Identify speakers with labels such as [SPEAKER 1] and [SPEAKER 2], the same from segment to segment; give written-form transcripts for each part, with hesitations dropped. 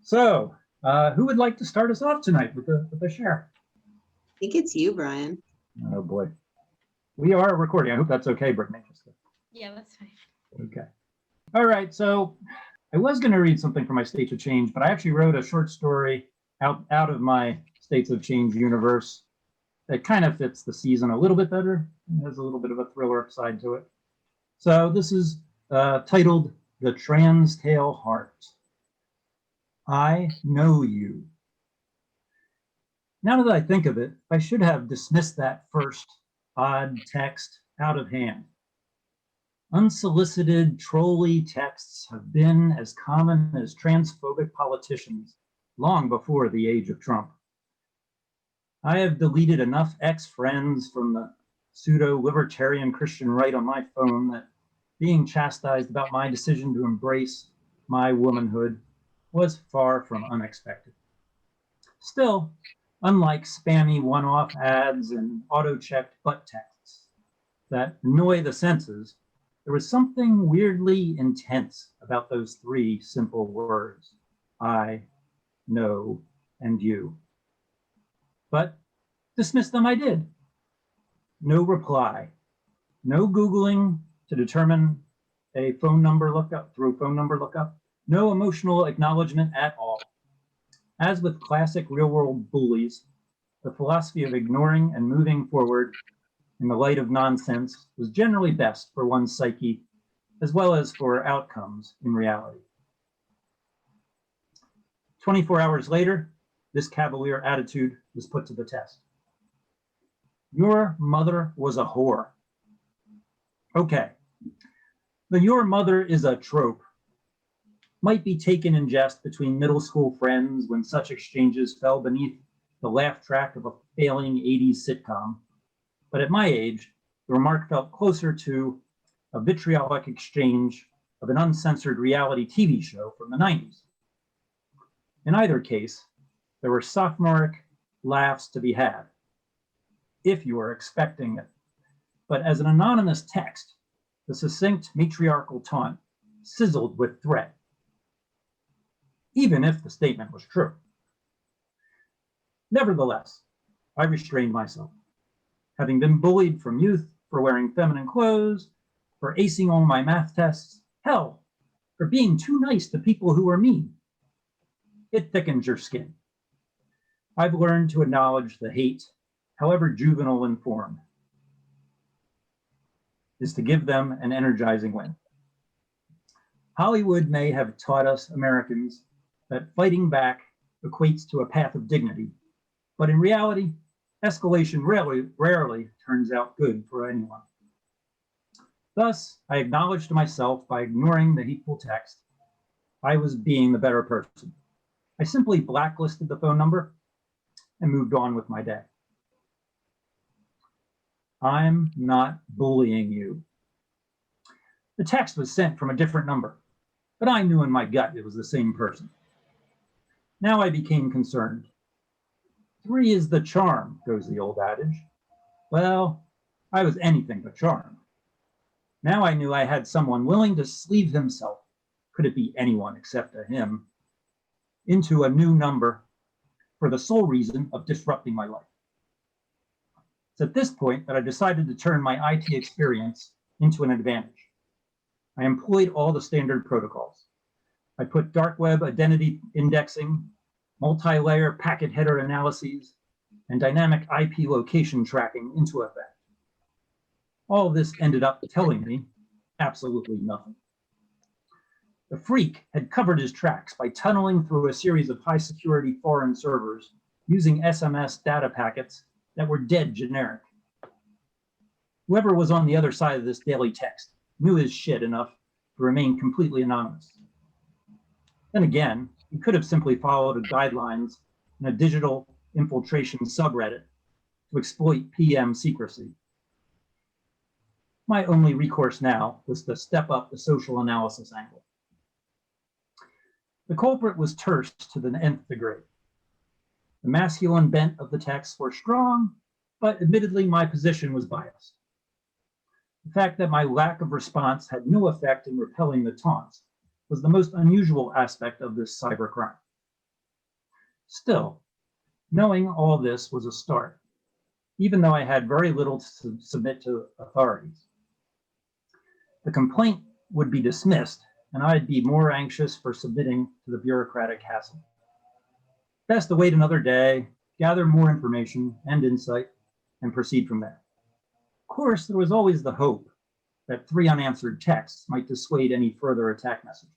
[SPEAKER 1] So, who would like to start us off tonight with the share?
[SPEAKER 2] I think it's you, Brian.
[SPEAKER 1] Oh boy, we are recording. I hope that's okay, Brittany.
[SPEAKER 3] Yeah, that's fine.
[SPEAKER 1] Okay. All right. So, I was going to read something from my States of Change, but I actually wrote a short story out of my States of Change universe that kind of fits the season a little bit better. It has a little bit of a thriller side to it. So this is titled "The Transtale Heart." I know you. Now that I think of it, I should have dismissed that first odd text out of hand. Unsolicited, trolly texts have been as common as transphobic politicians long before the age of Trump. I have deleted enough ex-friends from the pseudo-libertarian Christian right on my phone that being chastised about my decision to embrace my womanhood was far from unexpected. Still, unlike spammy one-off ads and auto-checked butt texts that annoy the senses, there was something weirdly intense about those three simple words: I, know, and you. But dismiss them I did. No reply, no Googling to determine a phone number lookup through phone number lookup, no emotional acknowledgement at all. As with classic real-world bullies, the philosophy of ignoring and moving forward in the light of nonsense was generally best for one's psyche, as well as for outcomes in reality. 24 hours later, this cavalier attitude was put to the test. Your mother was a whore. Okay, the "your mother is a trope" might be taken in jest between middle school friends when such exchanges fell beneath the laugh track of a failing 80s sitcom. But at my age, the remark felt closer to a vitriolic exchange of an uncensored reality TV show from the 90s. In either case, there were sophomoric laughs to be had, if you were expecting it. But as an anonymous text, the succinct matriarchal taunt sizzled with threat, even if the statement was true. Nevertheless, I restrained myself. Having been bullied from youth for wearing feminine clothes, for acing all my math tests, hell, for being too nice to people who were mean. It thickens your skin. I've learned to acknowledge the hate, however juvenile in form, is to give them an energizing win. Hollywood may have taught us Americans that fighting back equates to a path of dignity, but in reality, escalation rarely turns out good for anyone. Thus, I acknowledged to myself by ignoring the hateful text, I was being the better person. I simply blacklisted the phone number and moved on with my day. I'm not bullying you. The text was sent from a different number, but I knew in my gut it was the same person. Now I became concerned. 3 is the charm, goes the old adage. Well, I was anything but charmed. Now I knew I had someone willing to sleeve himself, could it be anyone except a him, into a new number for the sole reason of disrupting my life. It's at this point that I decided to turn my IT experience into an advantage. I employed all the standard protocols. I put dark web identity indexing, multi-layer packet header analyses, and dynamic IP location tracking into effect. All of this ended up telling me absolutely nothing. The freak had covered his tracks by tunneling through a series of high-security foreign servers using SMS data packets that were dead generic. Whoever was on the other side of this daily text knew his shit enough to remain completely anonymous. Then again, he could have simply followed the guidelines in a digital infiltration subreddit to exploit PM secrecy. My only recourse now was to step up the social analysis angle. The culprit was terse to the nth degree. The masculine bent of the texts were strong, but admittedly my position was biased. The fact that my lack of response had no effect in repelling the taunts was the most unusual aspect of this cybercrime. Still, knowing all this was a start, even though I had very little to submit to authorities. The complaint would be dismissed, and I'd be more anxious for submitting to the bureaucratic hassle. Best to wait another day, gather more information and insight, and proceed from there. Of course, there was always the hope that 3 unanswered texts might dissuade any further attack messages.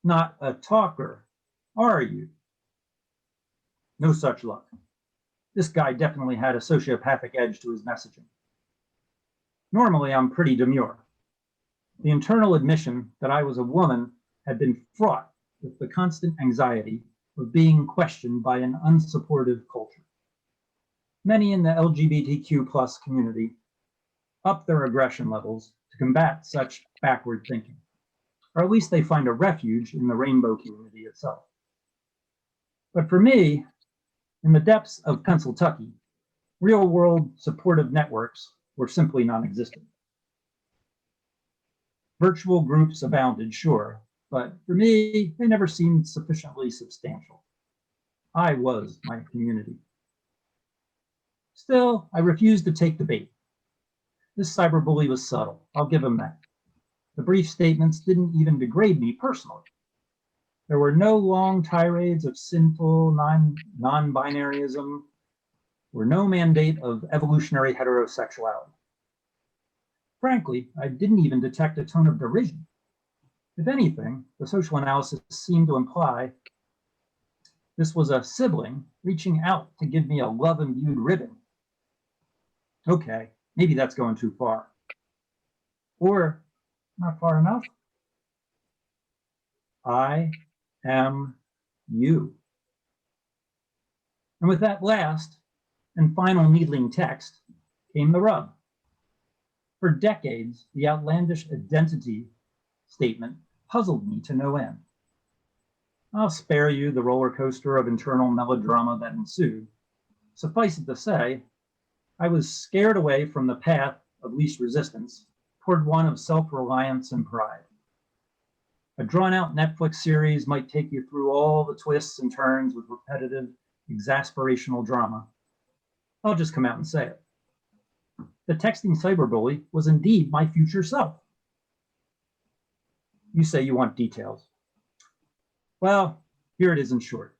[SPEAKER 1] Not a talker, are you? No such luck. This guy definitely had a sociopathic edge to his messaging. Normally, I'm pretty demure. The internal admission that I was a woman had been fraught with the constant anxiety of being questioned by an unsupportive culture. Many in the LGBTQ+ community up their aggression levels to combat such backward thinking, or at least they find a refuge in the rainbow community itself. But for me, in the depths of Pennsylvania, real-world supportive networks were simply non-existent. Virtual groups abounded, sure, but for me, they never seemed sufficiently substantial. I was my community. Still, I refused to take the bait. This cyberbully was subtle, I'll give him that. The brief statements didn't even degrade me personally. There were no long tirades of sinful non-binaryism, or no mandate of evolutionary heterosexuality. Frankly, I didn't even detect a tone of derision. If anything, the social analysis seemed to imply this was a sibling reaching out to give me a love-imbued ribbon. Okay, maybe that's going too far. Or not far enough. I am you. And with that last and final needling text came the rub. For decades, the outlandish identity statement puzzled me to no end. I'll spare you the roller coaster of internal melodrama that ensued. Suffice it to say, I was scared away from the path of least resistance toward one of self-reliance and pride. A drawn-out Netflix series might take you through all the twists and turns with repetitive, exasperational drama. I'll just come out and say it. The texting cyberbully was indeed my future self. You say you want details. Well, here it is in short.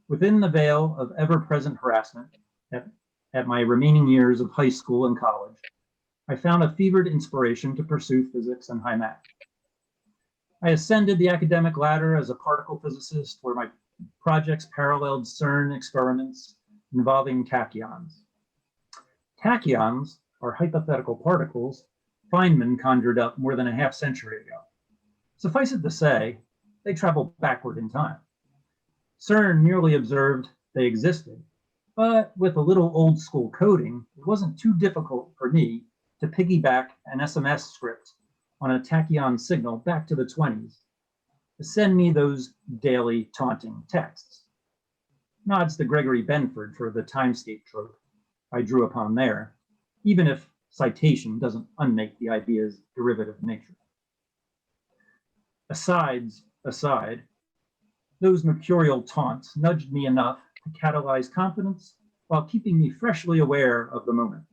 [SPEAKER 1] Within the veil of ever-present harassment at my remaining years of high school and college, I found a fevered inspiration to pursue physics and high math. I ascended the academic ladder as a particle physicist where my projects paralleled CERN experiments involving tachyons. Tachyons are hypothetical particles Feynman conjured up more than a half century ago. Suffice it to say, they travel backward in time. CERN merely observed they existed, but with a little old school coding, it wasn't too difficult for me to piggyback an SMS script on a tachyon signal back to the 20s to send me those daily taunting texts. Nods to Gregory Benford for the timescape trope I drew upon there, even if citation doesn't unmake the idea's derivative nature. Asides aside, those mercurial taunts nudged me enough to catalyze confidence while keeping me freshly aware of the moment.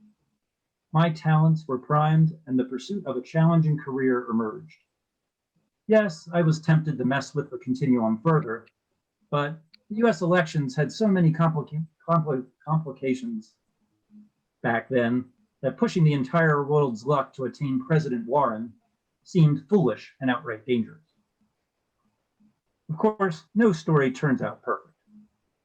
[SPEAKER 1] My talents were primed and the pursuit of a challenging career emerged. Yes, I was tempted to mess with the continuum further, but the US elections had so many complications back then that pushing the entire world's luck to attain President Warren seemed foolish and outright dangerous. Of course, no story turns out perfect.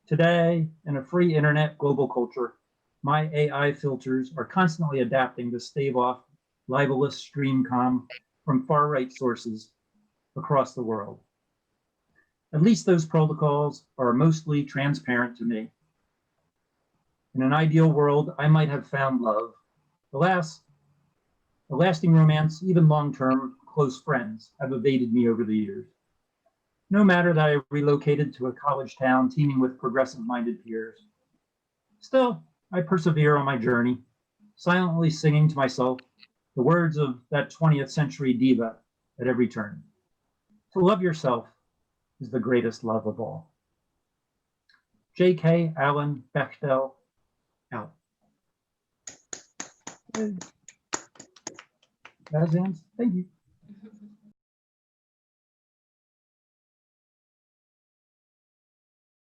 [SPEAKER 1] Today, in a free internet global culture, my AI filters are constantly adapting to stave off libelous stream-com from far-right sources across the world. At least those protocols are mostly transparent to me. In an ideal world, I might have found love. Alas, a lasting romance, even long-term close friends have evaded me over the years. No matter that I relocated to a college town teeming with progressive-minded peers. Still, I persevere on my journey, silently singing to myself the words of that 20th century diva at every turn. To love yourself is the greatest love of all. J.K. Allen Bechdel, out. That's Thank you.